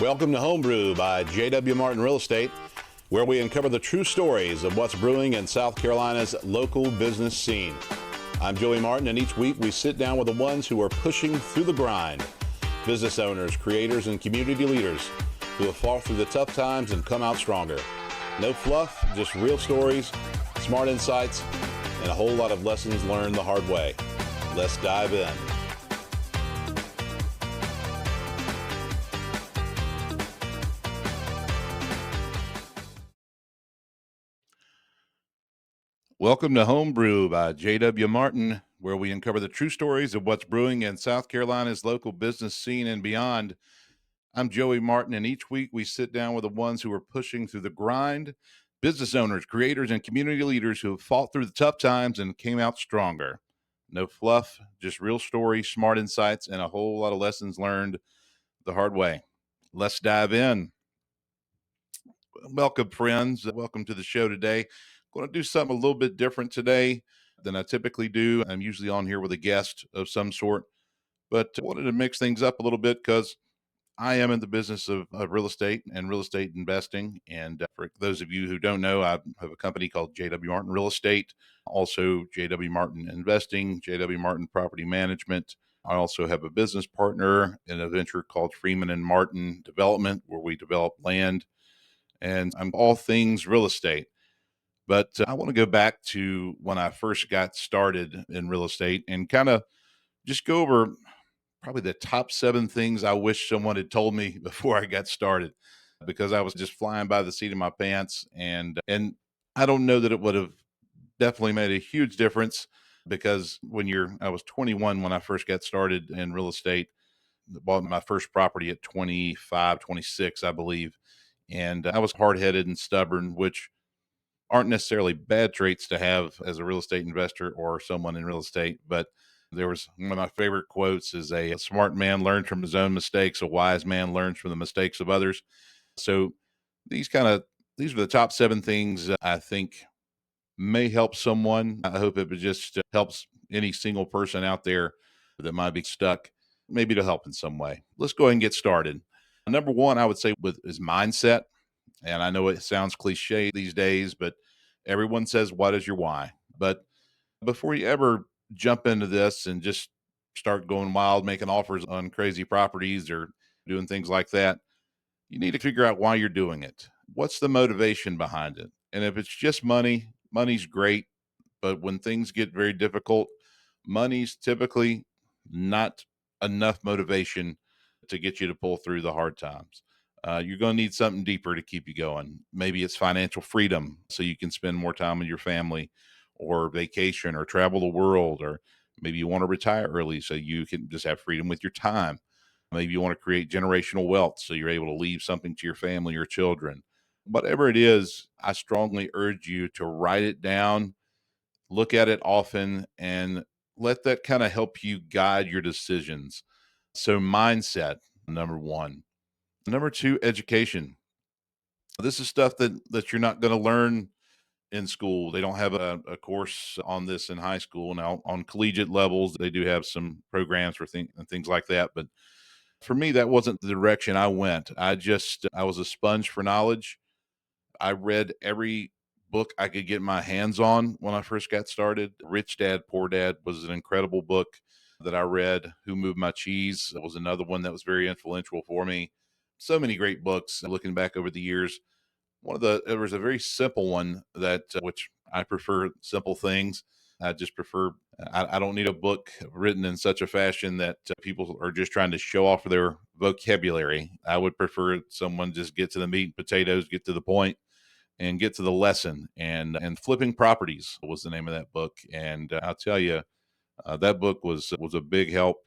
Welcome to Home Brew by J.W. Martin Real Estate, where we uncover the true stories of what's brewing in South Carolina's local business scene. I'm Joey Martin, and each week we sit down with the ones who are pushing through the grind. Business owners, creators, and community leaders who have fought through the tough times and come out stronger. No fluff, just real stories, smart insights, and a whole lot of lessons learned the hard way. Let's dive in. Welcome to Home Brew by J.W. Martin, where we uncover the true stories of what's brewing in South Carolina's local business scene and beyond. I'm Joey Martin, and each week we sit down with the ones who are pushing through the grind, business owners, creators, and community leaders who have fought through the tough times and came out stronger. No fluff, just real stories, smart insights, and a whole lot of lessons learned the hard way. Let's dive in. Welcome, friends. Welcome to the show today. Going to do something a little bit different today than I typically do. I'm usually on here with a guest of some sort, but I wanted to mix things up a little bit because I am in the business of real estate and real estate investing. And for those of you who don't know, I have a company called JW Martin Real Estate, also JW Martin Investing, JW Martin Property Management. I also have a business partner in a venture called Freeman and Martin Development, where we develop land, and I'm all things real estate. But I want to go back to when I first got started in real estate and kind of just go over probably the top 7 things I wish someone had told me before I got started, because I was just flying by the seat of my pants. And I don't know that it would have definitely made a huge difference, because I was 21 when I first got started in real estate. Bought my first property at 25, 26, I believe. And I was hard headed and stubborn, which aren't necessarily bad traits to have as a real estate investor or someone in real estate. But there was one of my favorite quotes is a smart man learns from his own mistakes, a wise man learns from the mistakes of others. So these kind of these are the top 7 things I think may help someone. I hope it just helps any single person out there that might be stuck, maybe to help in some way. Let's go ahead and get started. Number one, I would say with is mindset. And I know it sounds cliche these days, but everyone says, what is your why? But before you ever jump into this and just start going wild, making offers on crazy properties or doing things like that, you need to figure out why you're doing it. What's the motivation behind it? And if it's just money, money's great. But when things get very difficult, money's typically not enough motivation to get you to pull through the hard times. You're going to need something deeper to keep you going. Maybe it's financial freedom, so you can spend more time with your family, or vacation, or travel the world, or maybe you want to retire early so you can just have freedom with your time. Maybe you want to create generational wealth so you're able to leave something to your family or children. Whatever it is, I strongly urge you to write it down, look at it often, and let that kind of help you guide your decisions. So, mindset, number one. Number two, education. This is stuff that you're not going to learn in school. They don't have a course on this in high school. Now, on collegiate levels, they do have some programs for things like that. But for me, that wasn't the direction I went. I was a sponge for knowledge. I read every book I could get my hands on when I first got started. Rich Dad, Poor Dad was an incredible book that I read. Who Moved My Cheese was another one that was very influential for me. So many great books looking back over the years. There was a very simple one which I prefer simple things. I just prefer, I don't need a book written in such a fashion that people are just trying to show off their vocabulary. I would prefer someone just get to the meat and potatoes, get to the point, and get to the lesson. And Flipping Properties was the name of that book. And I'll tell you, that book was a big help,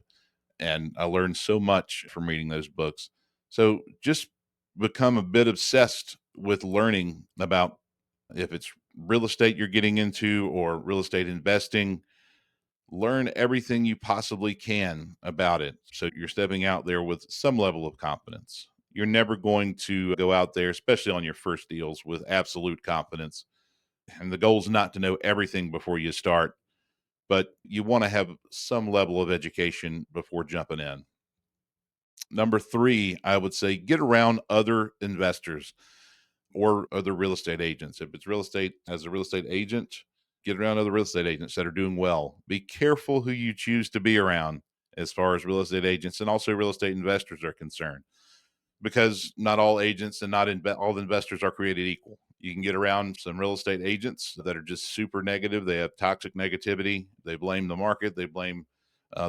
and I learned so much from reading those books. So just become a bit obsessed with learning about, if it's real estate you're getting into or real estate investing, learn everything you possibly can about it. So you're stepping out there with some level of confidence. You're never going to go out there, especially on your first deals, with absolute confidence. And the goal is not to know everything before you start, but you want to have some level of education before jumping in. Number three, I would say get around other investors or other real estate agents. If it's real estate, as a real estate agent, get around other real estate agents that are doing well. Be careful who you choose to be around as far as real estate agents and also real estate investors are concerned, because not all agents and not all the investors are created equal. You can get around some real estate agents that are just super negative. They have toxic negativity. They blame the market. They blame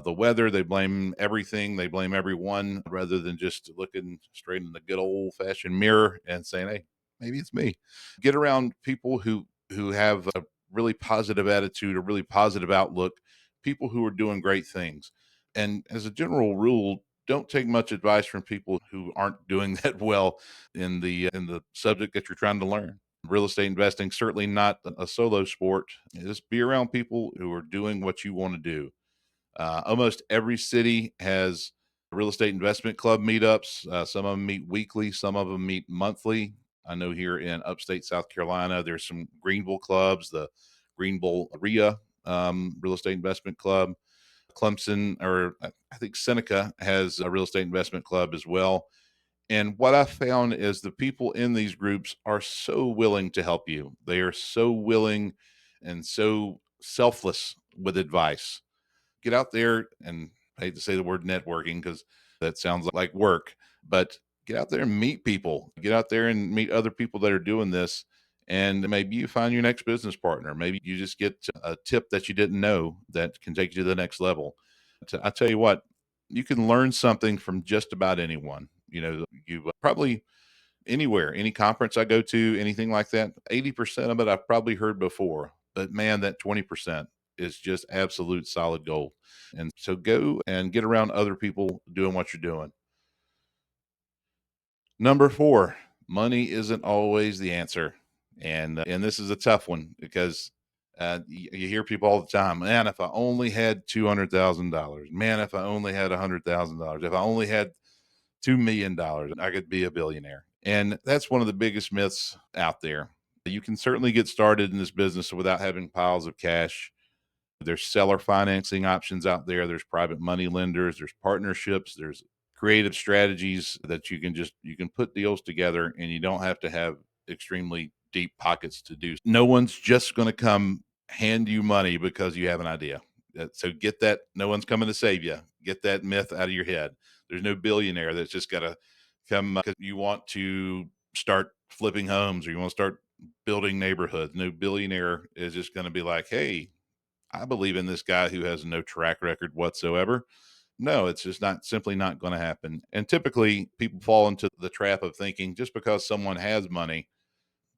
the weather. They blame everything. They blame everyone rather than just looking straight in the good old fashioned mirror and saying, "Hey, maybe it's me." Get around people who have a really positive attitude, a really positive outlook, people who are doing great things. And as a general rule, don't take much advice from people who aren't doing that well in the subject that you're trying to learn. Real estate investing certainly not a solo sport. Just be around people who are doing what you want to do. Almost every city has real estate investment club meetups. Some of them meet weekly, some of them meet monthly. I know here in upstate South Carolina, there's some Greenville clubs, the Greenville RIA Real Estate Investment Club. Clemson, or I think Seneca has a real estate investment club as well. And what I found is the people in these groups are so willing to help you. They are so willing and so selfless with advice. Get out there, and I hate to say the word networking because that sounds like work, but get out there and meet people. Get out there and meet other people that are doing this. And maybe you find your next business partner. Maybe you just get a tip that you didn't know that can take you to the next level. I tell you what, you can learn something from just about anyone. You know, you probably anywhere, any conference I go to, anything like that, 80% of it I've probably heard before. But man, that 20% is just absolute solid gold. And so go and get around other people doing what you're doing. Number four, money isn't always the answer. And this is a tough one because you hear people all the time, man, if I only had $200,000, man, if I only had $100,000, if I only had $2 million, I could be a billionaire. And that's one of the biggest myths out there. You can certainly get started in this business without having piles of cash. There's seller financing options out there. There's private money lenders. There's partnerships. There's creative strategies that you can put deals together, and you don't have to have extremely deep pockets to do. No one's just going to come hand you money because you have an idea. So get that. No one's coming to save you. Get that myth out of your head. There's no billionaire that's just got to come because you want to start flipping homes or you want to start building neighborhoods. No billionaire is just going to be like, hey, I believe in this guy who has no track record whatsoever. No, it's just not simply not going to happen. And typically people fall into the trap of thinking just because someone has money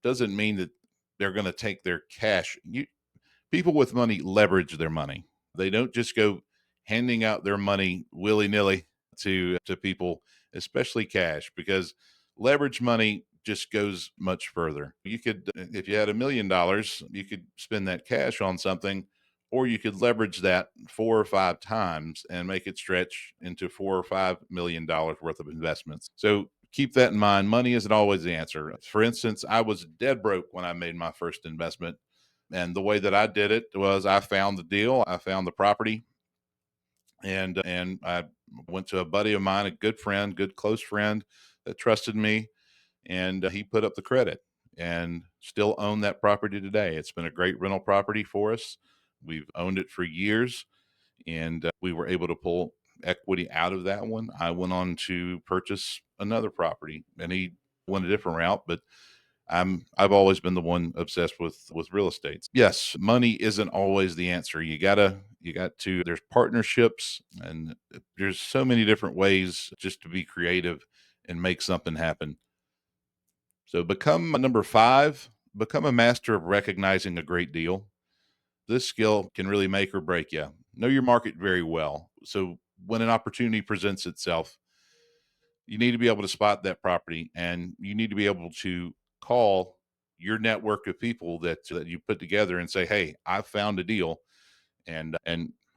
doesn't mean that they're going to take their cash. People with money leverage their money. They don't just go handing out their money willy-nilly to people, especially cash, because leverage money just goes much further. You could, if you had $1 million, you could spend that cash on something, or you could leverage that 4 or 5 times and make it stretch into $4 or $5 million worth of investments. So keep that in mind. Money isn't always the answer. For instance, I was dead broke when I made my first investment. And the way that I did it was I found the deal, I found the property, and I went to a buddy of mine, a good friend, good close friend that trusted me, and he put up the credit and still own that property today. It's been a great rental property for us. We've owned it for years, and we were able to pull equity out of that one. I went on to purchase another property, and he went a different route, but I've always been the one obsessed with real estate. Yes, money isn't always the answer. You got to there's partnerships, and there's so many different ways just to be creative and make something happen. So become number five, become a master of recognizing a great deal. This skill can really make or break you. Know your market very well. So when an opportunity presents itself, you need to be able to spot that property, and you need to be able to call your network of people that you put together and say, hey, I found a deal, and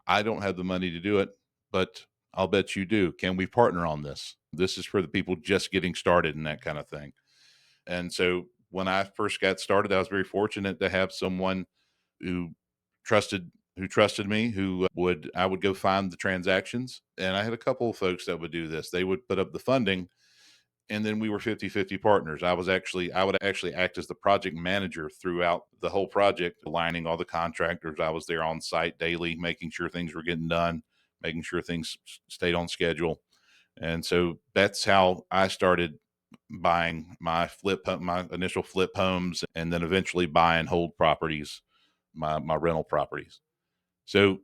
I don't have the money to do it, but I'll bet you do. Can we partner on this? This is for the people just getting started and that kind of thing. And so when I first got started, I was very fortunate to have someone who trusted who trusted me, who I would go find the transactions. And I had a couple of folks that would do this. They would put up the funding, and then we were 50-50 partners. I would actually act as the project manager throughout the whole project, aligning all the contractors. I was there on site daily, making sure things were getting done, making sure things stayed on schedule. And so that's how I started buying my initial flip homes, and then eventually buy and hold properties, my rental properties. So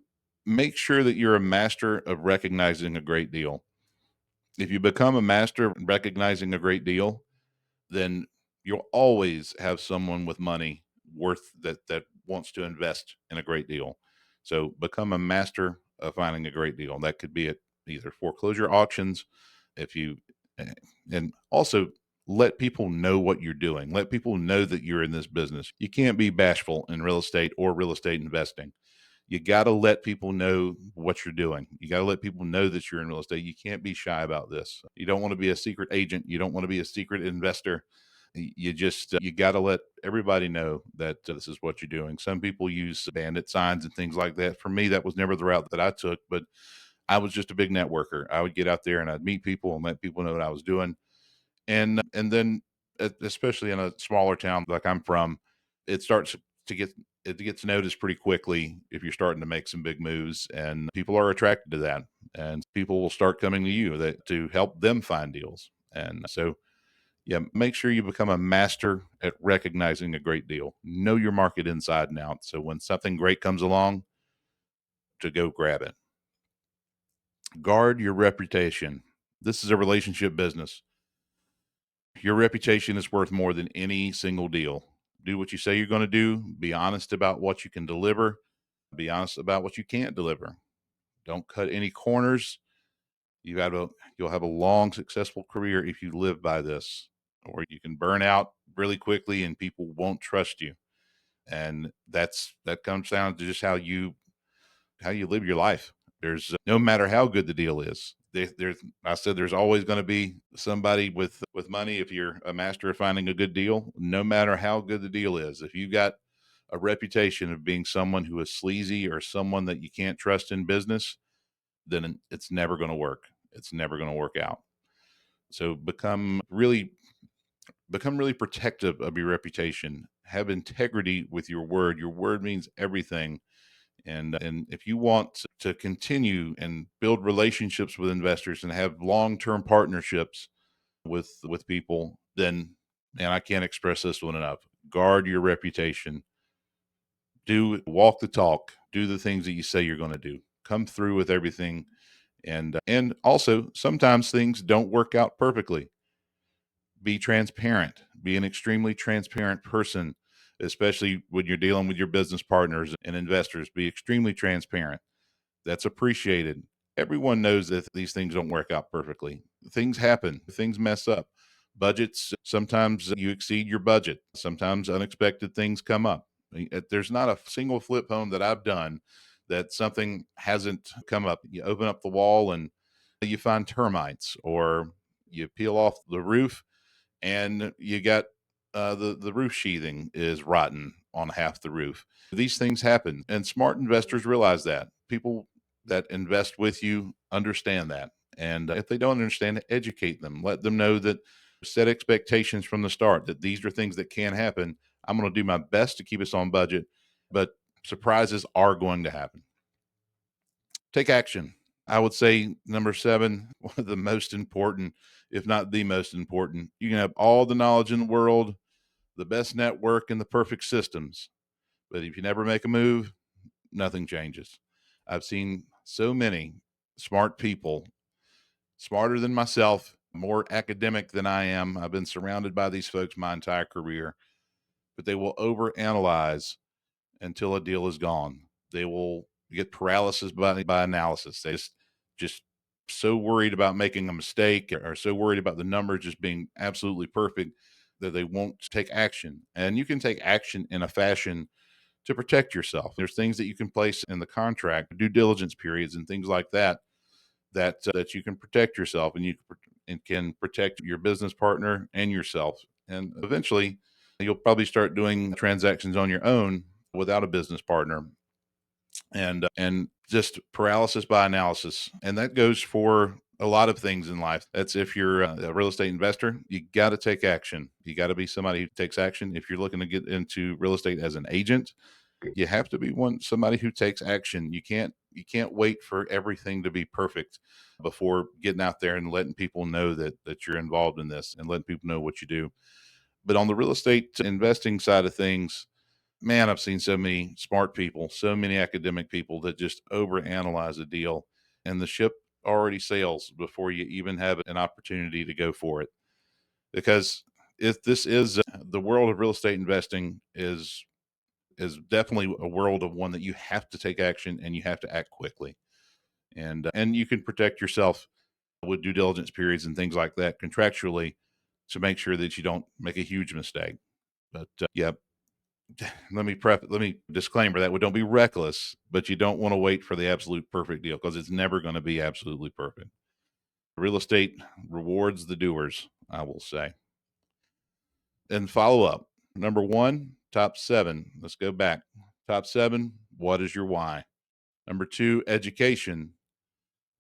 make sure that you're a master of recognizing a great deal. If you become a master of recognizing a great deal, then you'll always have someone with money worth that wants to invest in a great deal. So become a master of finding a great deal. That could be at either foreclosure auctions, if you eh, and also let people know what you're doing. Let people know that you're in this business. You can't be bashful in real estate or real estate investing. You got to let people know what you're doing. You got to let people know that you're in real estate. You can't be shy about this. You don't want to be a secret agent. You don't want to be a secret investor. You just you got to let everybody know that this is what you're doing. Some people use bandit signs and things like that. For me, that was never the route that I took, but I was just a big networker. I would get out there and I'd meet people and let people know what I was doing. And then especially in a smaller town like I'm from, it starts to get it gets noticed pretty quickly if you're starting to make some big moves, and people are attracted to that, and people will start coming to you that to help them find deals. And so yeah, make sure you become a master at recognizing a great deal. Know your market inside and out. So when something great comes along, to go grab it. Guard your reputation. This is a relationship business. Your reputation is worth more than any single deal. Do what you say you're going to do. Be honest about what you can deliver. Be honest about what you can't deliver. Don't cut any corners. You'll have a long, successful career if you live by this, or you can burn out really quickly and people won't trust you. And that comes down to just how you live your life. There's no matter how good the deal is. I said there's always going to be somebody with money if you're a master of finding a good deal. No matter how good the deal is, if you got a reputation of being someone who is sleazy or someone that you can't trust in business, then it's never going to work. It's never going to work out. So become really protective of your reputation. Have integrity with your word. Your word means everything. And if you want to continue and build relationships with investors and have long-term partnerships with people, then, and I can't express this one enough, guard your reputation. Do walk the talk. Do the things that you say you're going to do. Come through with everything. And also sometimes things don't work out perfectly. Be transparent. Be an extremely transparent person, especially when you're dealing with your business partners and investors. Be extremely transparent. That's appreciated. Everyone knows that these things don't work out perfectly. Things happen, things mess up. Budgets, sometimes you exceed your budget, sometimes unexpected things come up. There's not a single flip home that I've done that something hasn't come up. You open up the wall and you find termites, or you peel off the roof and you got the roof sheathing is rotten on half the roof. These things happen, and smart investors realize that. People that invest with you understand that, and if they don't understand it, educate them. Let them know that set expectations from the start that these are things that can happen. I'm going to do my best to keep us on budget, but surprises are going to happen. Take action. I would say number 7, one of the most important, if not the most important. You can have all the knowledge in the world, the best network, and the perfect systems. But if you never make a move, nothing changes. I've seen so many smart people, smarter than myself, more academic than I am. I've been surrounded by these folks my entire career, but they will overanalyze until a deal is gone. They will get paralysis by analysis. They just so worried about making a mistake or so worried about the number just being absolutely perfect that they won't take action. And you can take action in a fashion to protect yourself. There's things that you can place in the contract, due diligence periods and things like that, that you can protect yourself, and and can protect your business partner and yourself. And eventually you'll probably start doing transactions on your own without a business partner. and just paralysis by analysis. And that goes for a lot of things in life. That's if you're a real estate investor, you got to take action. You got to be somebody who takes action. If you're looking to get into real estate as an agent, you have to be somebody who takes action. You can't wait for everything to be perfect before getting out there and letting people know that you're involved in this and letting people know what you do. But on the real estate investing side of things, man, I've seen so many smart people, so many academic people that just overanalyze a deal, and the ship already sails before you even have an opportunity to go for it. Because if this is the world of real estate investing is definitely a world of one that you have to take action and you have to act quickly. And you can protect yourself with due diligence periods and things like that contractually to make sure that you don't make a huge mistake. But yeah, let me disclaimer that we don't be reckless, but you don't want to wait for the absolute perfect deal because it's never going to be absolutely perfect. Real estate rewards the doers, I will say. And follow up. Number one, top seven. Let's go back. Top seven, what is your why? Number two, education.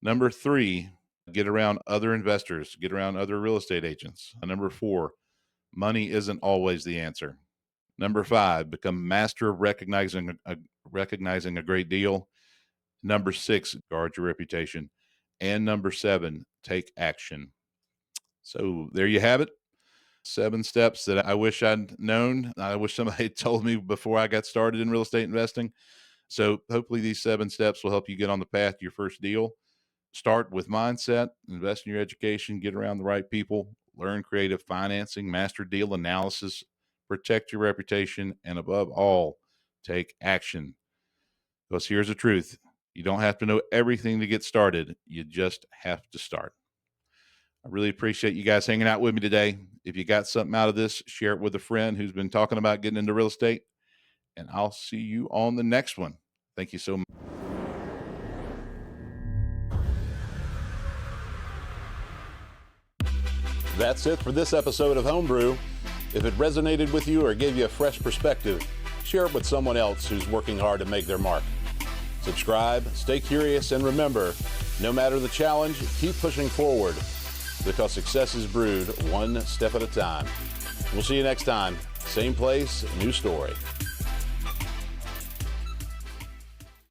Number three, get around other investors, get around other real estate agents. Number four, money isn't always the answer. Number five, become master of recognizing a great deal. Number six, guard your reputation. And number seven, take action. So there you have it. 7 steps that I wish I'd known. I wish somebody had told me before I got started in real estate investing. So hopefully these 7 steps will help you get on the path to your first deal. Start with mindset, invest in your education, get around the right people, learn creative financing, master deal analysis, protect your reputation, and above all, take action. Because here's the truth. You don't have to know everything to get started. You just have to start. I really appreciate you guys hanging out with me today. If you got something out of this, share it with a friend who's been talking about getting into real estate, and I'll see you on the next one. Thank you so much. That's it for this episode of Home Brew. If it resonated with you or gave you a fresh perspective, share it with someone else who's working hard to make their mark. Subscribe, stay curious, and remember, no matter the challenge, keep pushing forward because success is brewed one step at a time. We'll see you next time. Same place, new story.